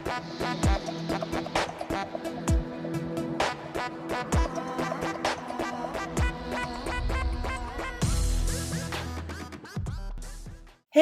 Hey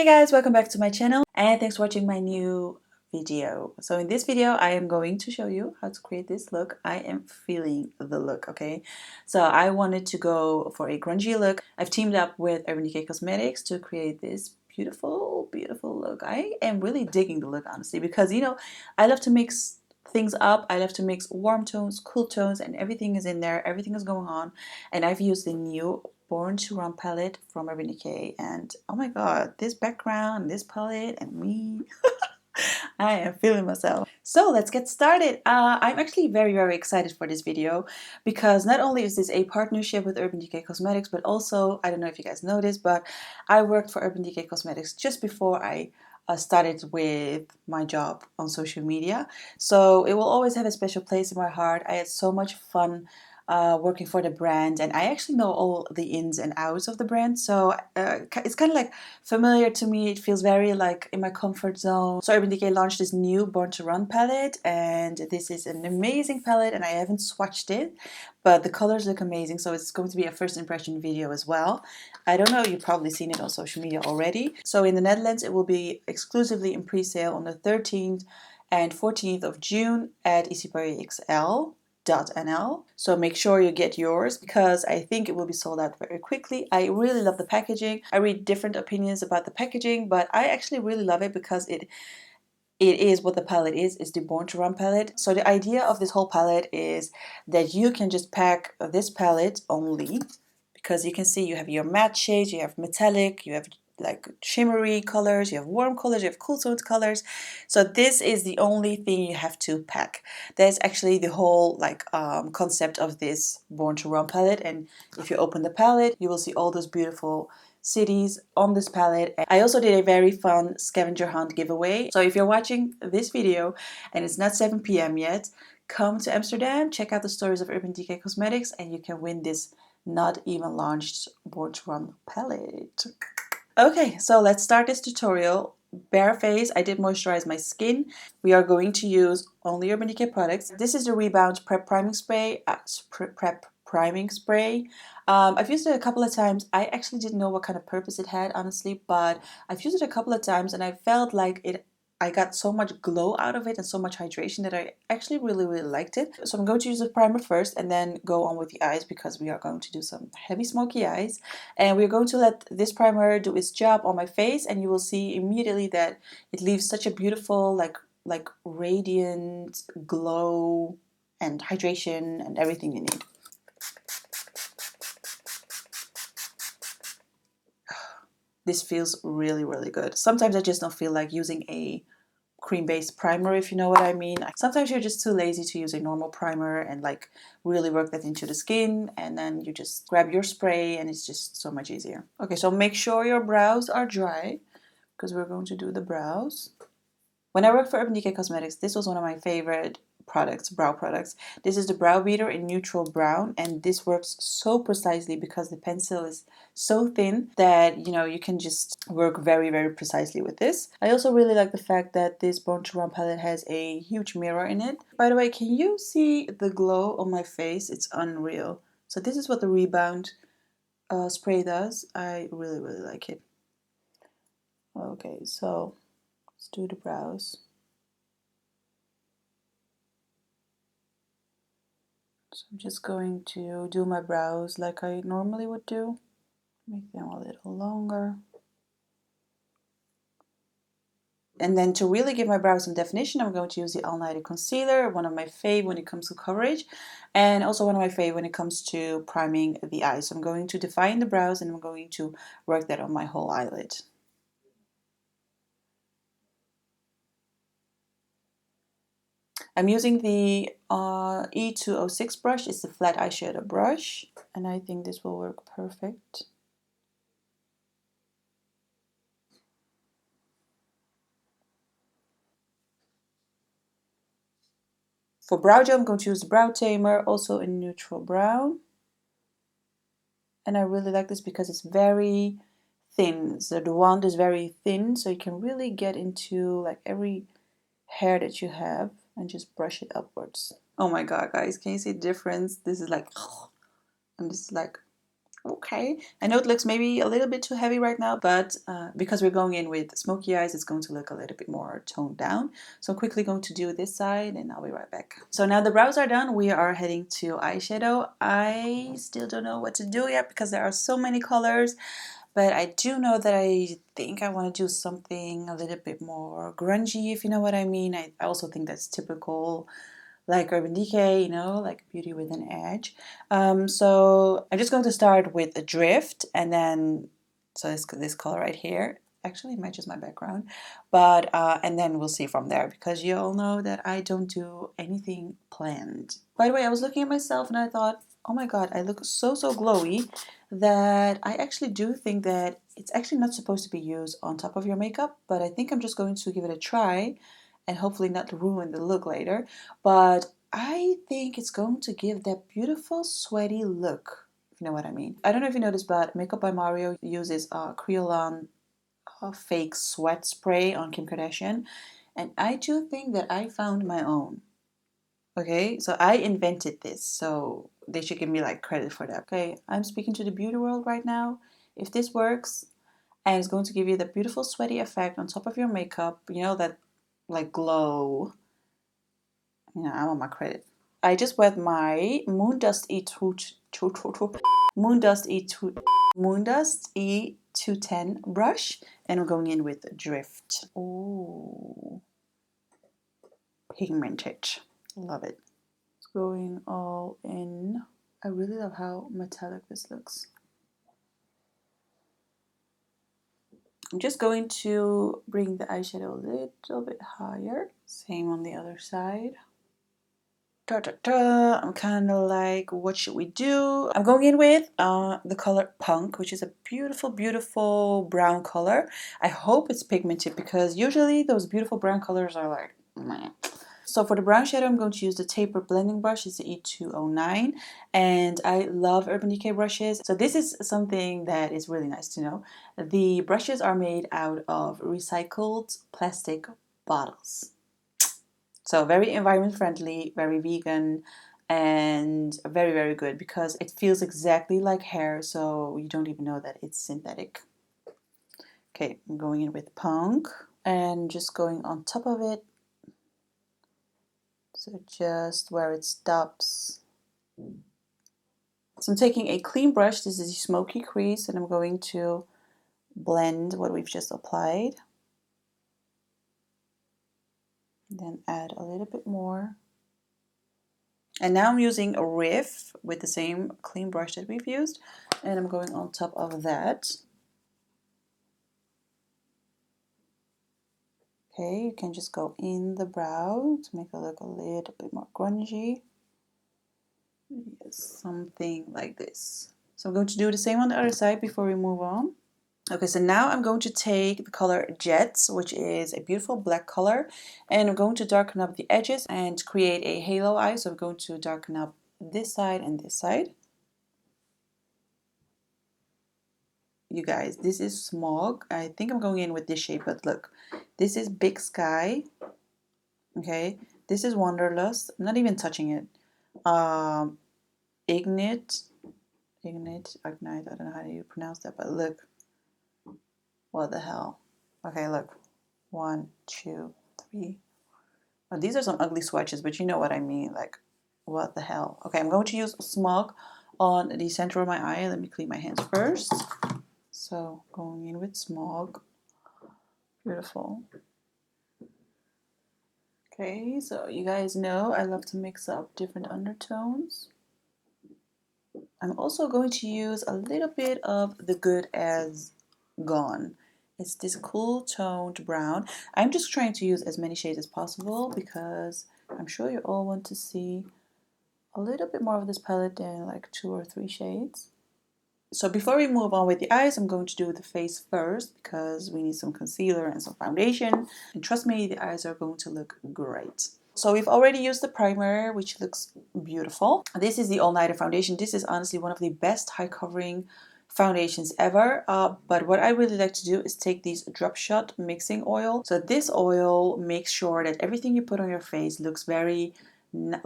guys, welcome back to my channel and thanks for watching my new video. So in this video I am going to show you how to create this look. I am feeling the look, okay? So I wanted to go for a grungy look. I've teamed up with Urban Decay Cosmetics to create this beautiful look. I am really digging the look, honestly, because you know I love to mix things up. I love to mix warm tones, cool tones, and everything is in there, everything is going on. And I've used the new Born to Run palette from Urban Decay, and oh my god, this background, this palette, and me. I am feeling myself. So let's get started. I'm actually very excited for this video because not only is this a partnership with Urban Decay Cosmetics, but also, I don't know if you guys know this, but I worked for Urban Decay Cosmetics just before I started with my job on social media. So it will always have a special place in my heart. I had so much fun working for the brand, and I actually know all the ins and outs of the brand, so it's kind of like familiar to me. It feels very like in my comfort zone. So Urban Decay launched this new Born to Run palette, and this is an amazing palette, and I haven't swatched it, but the colors look amazing, so it's going to be a first impression video as well. I don't know, you've probably seen it on social media already. So in the Netherlands it will be exclusively in pre-sale on the 13th and 14th of June at Easy Paris XL. .nl. So make sure you get yours because I think it will be sold out very quickly. I really love the packaging. I read different opinions about the packaging, but I actually really love it because it is what the palette is the Born to Run palette. So the idea of this whole palette is that you can just pack this palette only, because you can see you have your matte shades, you have metallic, you have like shimmery colors, you have warm colors, you have cool toned colors. So this is the only thing you have to pack. That's actually the whole like concept of this Born to Run palette. And if you open the palette, you will see all those beautiful cities on this palette. I also did a very fun scavenger hunt giveaway. So if you're watching this video and it's not 7 p.m. yet, come to Amsterdam, check out the stories of Urban Decay Cosmetics, and you can win this not even launched Born to Run palette. Okay, so let's start this tutorial. Bare face, I did moisturize my skin. We are going to use only Urban Decay products. This is the Rebound Prep Priming Spray. I've used it a couple of times. I actually didn't know what kind of purpose it had, honestly, but I've used it a couple of times and I felt like I got so much glow out of it and so much hydration that I actually really liked it. So I'm going to use the primer first and then go on with the eyes because we are going to do some heavy smoky eyes. And we're going to let this primer do its job on my face, and you will see immediately that it leaves such a beautiful like radiant glow and hydration and everything you need. This feels really good. Sometimes I just don't feel like using a cream-based primer, if you know what I mean. Sometimes you're just too lazy to use a normal primer and like really work that into the skin, and then you just grab your spray and it's just so much easier. Okay, so make sure your brows are dry because we're going to do the brows. When I worked for Urban Decay Cosmetics, this was one of my favorite products, brow products. This is the Brow Beater in neutral brown, and this works so precisely because the pencil is so thin that, you know, you can just work very precisely with this. I also really like the fact that this Born to Run palette has a huge mirror in it. By the way, can you see the glow on my face? It's unreal. So this is what the Rebound spray does. I really like it. Okay, so let's do the brows. So I'm just going to do my brows like I normally would do. Make them a little longer. And then to really give my brows some definition, I'm going to use the All Nighter Concealer, one of my fave when it comes to coverage, and also one of my fave when it comes to priming the eyes. So I'm going to define the brows and I'm going to work that on my whole eyelid. I'm using the E206 brush. It's the flat eyeshadow brush, and I think this will work perfect. For brow gel, I'm going to use the Brow Tamer, also in neutral brown. And I really like this because it's very thin. So the wand is very thin, so you can really get into like every hair that you have and just brush it upwards. Oh my god, guys, can you see the difference? This is like, and this is like, okay. I know it looks maybe a little bit too heavy right now, but because we're going in with smoky eyes, it's going to look a little bit more toned down. So I'm quickly going to do this side and I'll be right back. So now the brows are done, we are heading to eyeshadow. I still don't know what to do yet because there are so many colors, but I do know that I think I want to do something a little bit more grungy, if you know what I mean. I also think that's typical, like Urban Decay, you know, like beauty with an edge. So I'm just going to start with a drift, and then, so this color right here actually matches my background, but and then we'll see from there, because you all know that I don't do anything planned. By the way, I was looking at myself and I thought, oh my god, I look so glowy, that I actually do think that it's actually not supposed to be used on top of your makeup, but I think I'm just going to give it a try and hopefully not ruin the look later. But I think it's going to give that beautiful sweaty look, if you know what I mean. I don't know if you noticed, but Makeup by Mario uses Kryolan fake sweat spray on Kim Kardashian, and I do think that I found my own. Okay, so I invented this, so they should give me like credit for that. Okay, I'm speaking to the beauty world right now. If this works and it's going to give you the beautiful sweaty effect on top of your makeup, you know, that like glow, you know, I want my credit. I just wet my Moondust Moondust Moondust E210 brush, and I'm going in with Drift. Ooh, pigmented. Love it. It's going all in. I really love how metallic this looks. I'm just going to bring the eyeshadow a little bit higher. Same on the other side. I'm kind of like, what should we do? I'm going in with the color Punk, which is a beautiful brown color. I hope it's pigmented, because usually those beautiful brown colors are like meh. So for the brown shadow, I'm going to use the Taper blending brush. It's the E209, and I love Urban Decay brushes. So this is something that is really nice to know. The brushes are made out of recycled plastic bottles. So very environment friendly, very vegan, and very good, because it feels exactly like hair, so you don't even know that it's synthetic. Okay, I'm going in with Punk and just going on top of it. So just where it stops. So I'm taking a clean brush. This is a smoky crease, and I'm going to blend what we've just applied. Then add a little bit more. And now I'm using a Riff with the same clean brush that we've used, and I'm going on top of that. Okay, you can just go in the brow to make it look a little bit more grungy. Yes, something like this. So I'm going to do the same on the other side before we move on. Okay, so now I'm going to take the color Jets, which is a beautiful black color, and I'm going to darken up the edges and create a halo eye. So I'm going to darken up this side and this side. You guys, this is Smog. I think I'm going in with this shade, but look, this is Big Sky. Okay, this is Wanderlust. I'm not even touching it. Ignite. I don't know how you pronounce that, but look. What the hell? Okay, look. 1, 2, 3. Oh, these are some ugly swatches, but you know what I mean. Like, what the hell? Okay, I'm going to use Smog on the center of my eye. Let me clean my hands first. So, going in with Smog. Beautiful. Okay, so you guys know I love to mix up different undertones. I'm also going to use a little bit of the Good As Gone. It's this cool toned brown. I'm just trying to use as many shades as possible, because I'm sure you all want to see a little bit more of this palette than like 2 or 3 shades. So before we move on with the eyes, I'm going to do the face first, because we need some concealer and some foundation. And trust me, the eyes are going to look great. So we've already used the primer, which looks beautiful. This is the All Nighter foundation. This is honestly one of the best high covering foundations ever, but what I really like to do is take these Drop Shot mixing oil. So this oil makes sure that everything you put on your face looks very not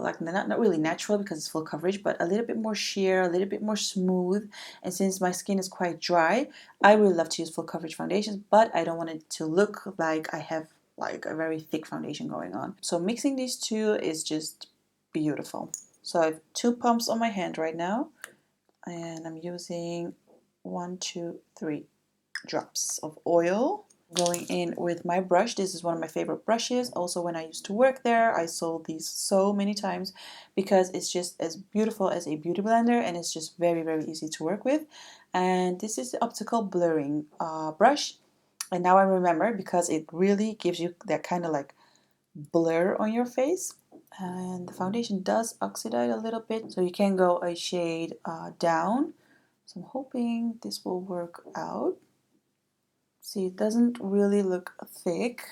really natural because it's full coverage, but a little bit more sheer, a little bit more smooth. And since my skin is quite dry, I really love to use full coverage foundations, but I don't want it to look like I have like a very thick foundation going on. So mixing these two is just beautiful. So I have 2 pumps on my hand right now, and I'm using 1, 2, 3 drops of oil. Going in with my brush. This is one of my favorite brushes. Also, when I used to work there, I sold these so many times because it's just as beautiful as a beauty blender, and it's just very, very easy to work with. And this is the optical blurring brush. And now I remember because it really gives you that kind of like blur on your face. And the foundation does oxidize a little bit, so you can go a shade down. So I'm hoping this will work out. See, it doesn't really look thick.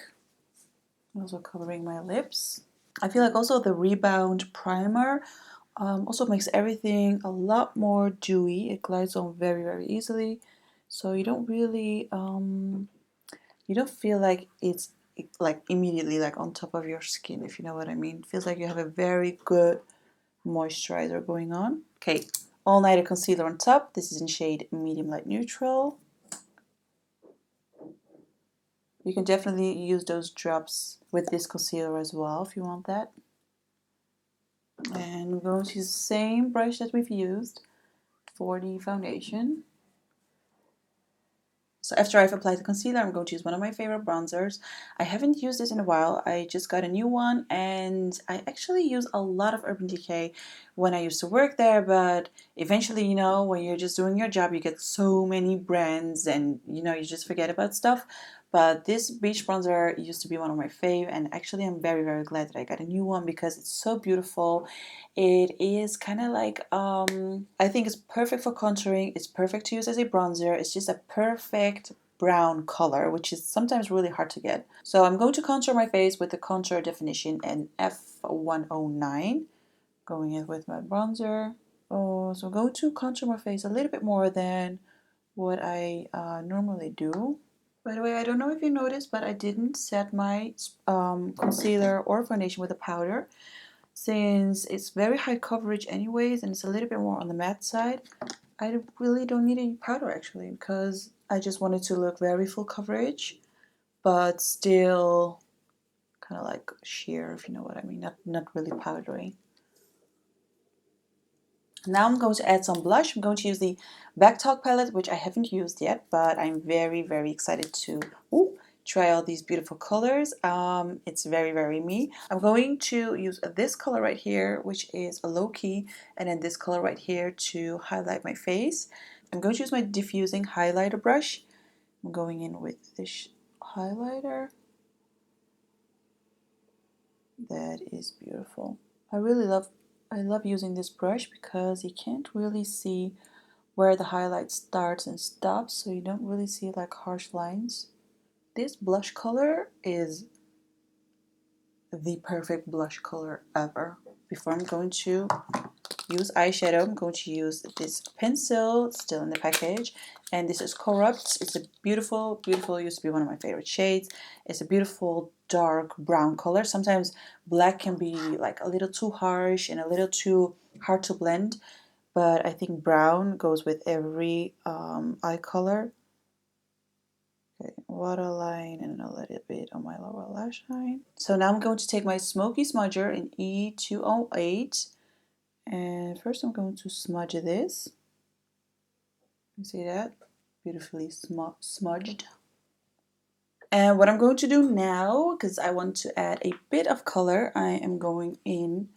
Also covering my lips. I feel like also the Rebound Primer also makes everything a lot more dewy. It glides on very, very easily. So you don't really, you don't feel like it's like immediately like on top of your skin, if you know what I mean. It feels like you have a very good moisturizer going on. Okay, All Nighter Concealer on top. This is in shade Medium Light Neutral. You can definitely use those drops with this concealer as well if you want that. And we're going to use the same brush that we've used for the foundation. So after I've applied the concealer, I'm going to use one of my favorite bronzers. I haven't used this in a while. I just got a new one, and I actually use a lot of Urban Decay when I used to work there, but eventually, you know, when you're just doing your job, you get so many brands and, you know, you just forget about stuff. But this beach bronzer used to be one of my fave, and actually I'm very, very glad that I got a new one because it's so beautiful. It is kind of like, I think it's perfect for contouring. It's perfect to use as a bronzer. It's just a perfect brown color, which is sometimes really hard to get. So I'm going to contour my face with the Contour Definition in F109. Going in with my bronzer. Oh, so I'm going to contour my face a little bit more than what I normally do. By the way, I don't know if you noticed, but I didn't set my concealer or foundation with a powder. Since it's very high coverage anyways, and it's a little bit more on the matte side, I really don't need any powder actually, because I just wanted to look very full coverage, but still kind of like sheer, if you know what I mean, not really powdery. Now I'm going to add some blush. I'm going to use the Backtalk palette, which I haven't used yet, but I'm very, very excited to try out these beautiful colors. It's very, very me. I'm going to use this color right here, which is a low key, and then this color right here to highlight my face. I'm going to use my diffusing highlighter brush. I'm going in with this highlighter. That is beautiful. I love using this brush because you can't really see where the highlight starts and stops, so you don't really see like harsh lines. This blush color is the perfect blush color ever. Before I'm going to use eyeshadow, I'm going to use this pencil, still in the package, and this is Corrupt. It's a beautiful, beautiful, used to be one of my favorite shades. It's a beautiful dark brown color. Sometimes black can be like a little too harsh and a little too hard to blend, but I think brown goes with every eye color. Okay, waterline and a little bit on my lower lash line. So now I'm going to take my Smoky Smudger in E208, and first I'm going to smudge this. You see that? Beautifully smudged. And what I'm going to do now, because I want to add a bit of color, I am going in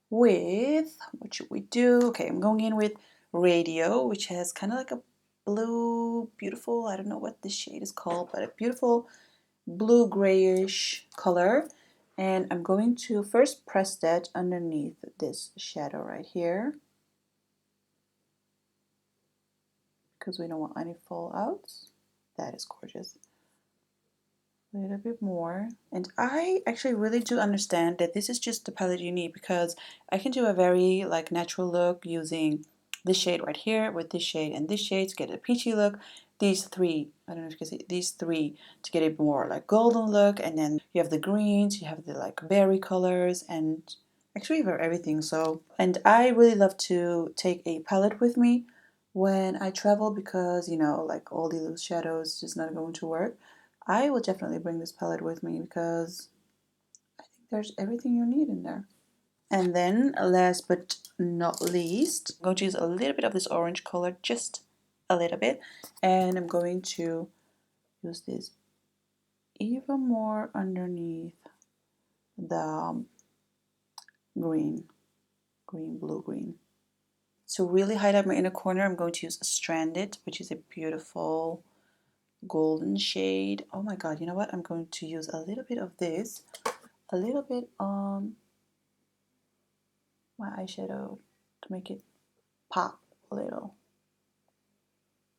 with, what should we do? Okay, I'm going in with Radio, which has kind of like a blue, beautiful, I don't know what this shade is called, but a beautiful blue grayish color. And I'm going to first press that underneath this shadow right here, because we don't want any fallouts. That is gorgeous. A little bit more. And I actually really do understand that this is just the palette you need, because I can do a very like natural look using this shade right here with this shade and this shade to get a peachy look. These three, I don't know if you can see, these three to get a more like golden look. And then you have the greens, you have the like berry colors, and actually for everything. So, and I really love to take a palette with me when I travel because, you know, like all the loose shadows just not going to work. I will definitely bring this palette with me because I think there's everything you need in there. And then last but not least, I'm going to use a little bit of this orange color, just a little bit. And I'm going to use this even more underneath the green, blue, green. To really highlight my inner corner, I'm going to use Stranded, which is a beautiful golden shade. Oh my god, you know what? I'm going to use a little bit of this, a little bit on my eyeshadow to make it pop a little.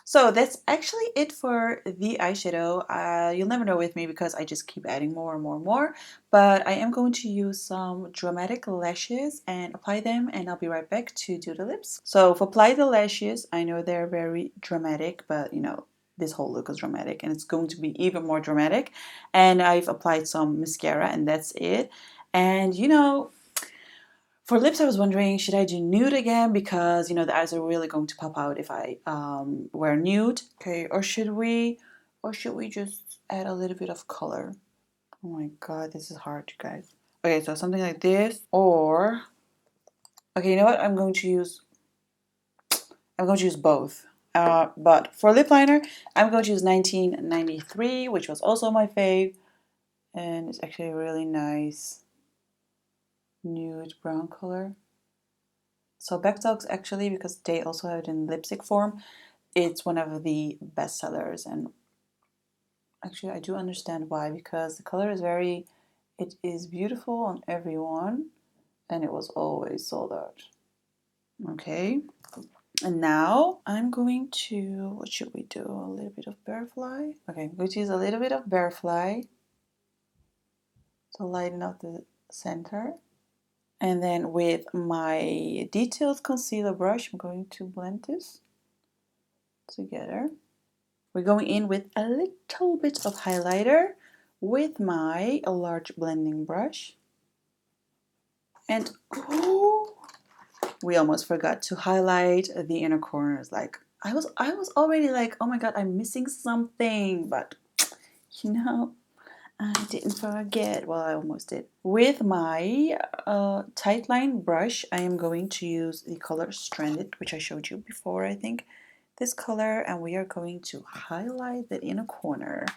So that's actually it for the eyeshadow. You'll never know with me because I just keep adding more and more and more. But I am going to use some dramatic lashes and apply them, and I'll be right back to do the lips. So for apply the lashes, I know they're very dramatic, but you know, this whole look is dramatic and it's going to be even more dramatic. And I've applied some mascara and that's it. And you know, for lips, I was wondering, should I do nude again? Because, you know, the eyes are really going to pop out if I wear nude. Okay, or should we just add a little bit of color? Oh my god, this is hard, you guys. Okay, so something like this, or, okay, you know what? I'm going to use both. But for lip liner, I'm going to use 1993, which was also my fave. And it's actually a really nice nude brown color. So Bectalx actually, because they also have it in lipstick form, it's one of the best sellers. And actually I do understand why, because the color is it is beautiful on everyone and it was always sold out. Okay, and now I'm going to, what should we do? A little bit of Bearfly. Okay, I'm going to use a little bit of Bearfly to lighten up the center. And then with my detailed concealer brush, I'm going to blend this together. We're going in with a little bit of highlighter with my large blending brush. And oh, we almost forgot to highlight the inner corners. Like I was already like, oh my god, I'm missing something, but you know, I didn't forget. Well, I almost did. With my tight line brush, I am going to use the color Stranded, which I showed you before, I think. This color, and we are going to highlight the inner corner.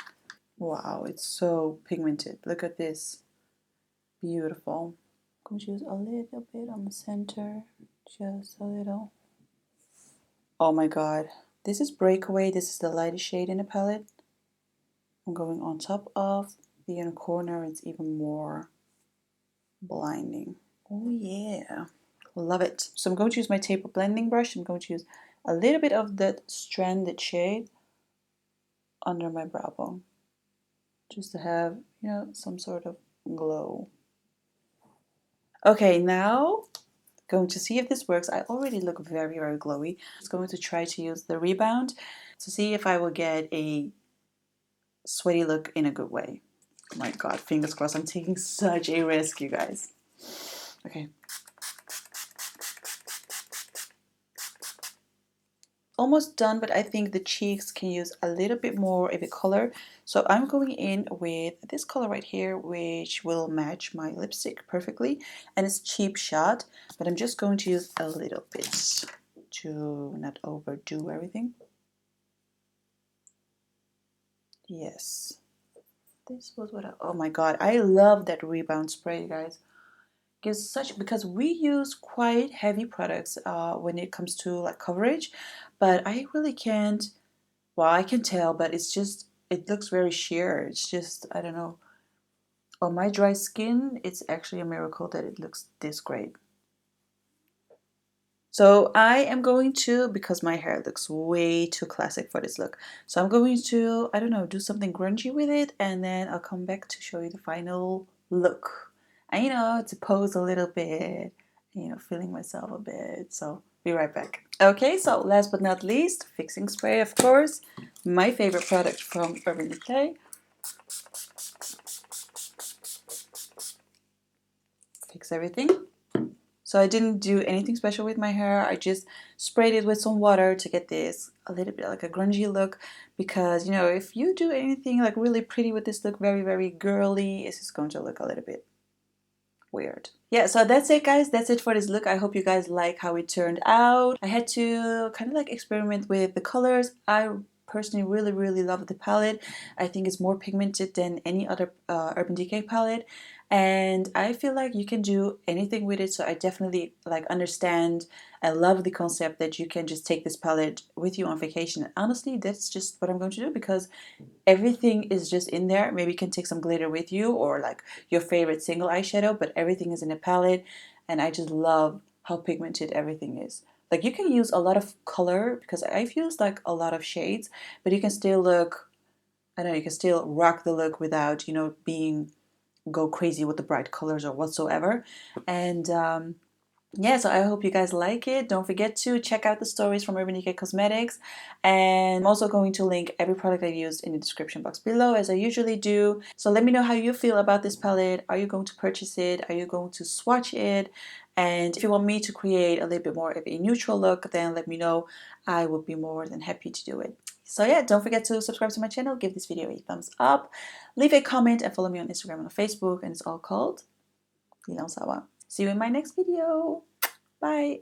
Wow, it's so pigmented. Look at this. Beautiful. I'm going to use a little bit on the center, just a little. Oh my god. This is Breakaway. This is the lightest shade in the palette. I'm going on top of the inner corner. It's even more blinding. Oh yeah. Love it. So I'm going to use my taper blending brush. I'm going to use a little bit of that Stranded shade under my brow bone, just to have, you know, some sort of glow. Okay, now going to see if this works. I already look very, very glowy. Just going to try to use the Rebound to see if I will get a sweaty look in a good way. Oh my god, fingers crossed. I'm taking such a risk, you guys. Okay. Almost done, but I think the cheeks can use a little bit more of a color. So I'm going in with this color right here, which will match my lipstick perfectly. And it's Cheap Shot, but I'm just going to use a little bit to not overdo everything. Yes. This was what oh my god, I love that Rebound spray, you guys. Gives such, because we use quite heavy products when it comes to like coverage, but I really can't, well, I can tell, but it's just, it looks very sheer. It's just, I don't know. On my dry skin, it's actually a miracle that it looks this great. So I am going to, because my hair looks way too classic for this look, so I'm going to, I don't know, do something grungy with it, and then I'll come back to show you the final look. And you know, to pose a little bit, you know, feeling myself a bit. So Be right back. Okay, so last but not least, fixing spray, of course. My favorite product from Urban Decay. Fix everything. So I didn't do anything special with my hair. I just sprayed it with some water to get this a little bit like a grungy look, because you know, if you do anything like really pretty with this look, very, very girly, it's just going to look a little bit weird. Yeah, so that's it, guys. That's it for this look. I hope you guys like how it turned out. I had to kind of like experiment with the colors. I personally really love the palette. I think it's more pigmented than any other Urban Decay palette, and I feel like you can do anything with it. So I definitely like understand. I love the concept that you can just take this palette with you on vacation. And honestly, that's just what I'm going to do, because everything is just in there. Maybe you can take some glitter with you, or like your favorite single eyeshadow, but everything is in a palette. And I just love how pigmented everything is. Like you can use a lot of color, because I've used like a lot of shades, but you can still look, I don't know, you can still rock the look without, you know, being go crazy with the bright colors or whatsoever. And yeah, so I hope you guys like it. Don't forget to check out the stories from Urban Decay Cosmetics, and I'm also going to link every product I used in the description box below, as I usually do. So let me know how you feel about this palette. Are you going to purchase it? Are you going to swatch it? And if you want me to create a little bit more of a neutral look, then let me know. I would be more than happy to do it. So yeah, don't forget to subscribe to my channel, give this video a thumbs up, leave a comment, and follow me on Instagram and on Facebook, and it's all called Lilan Sawa. See you in my next video. Bye.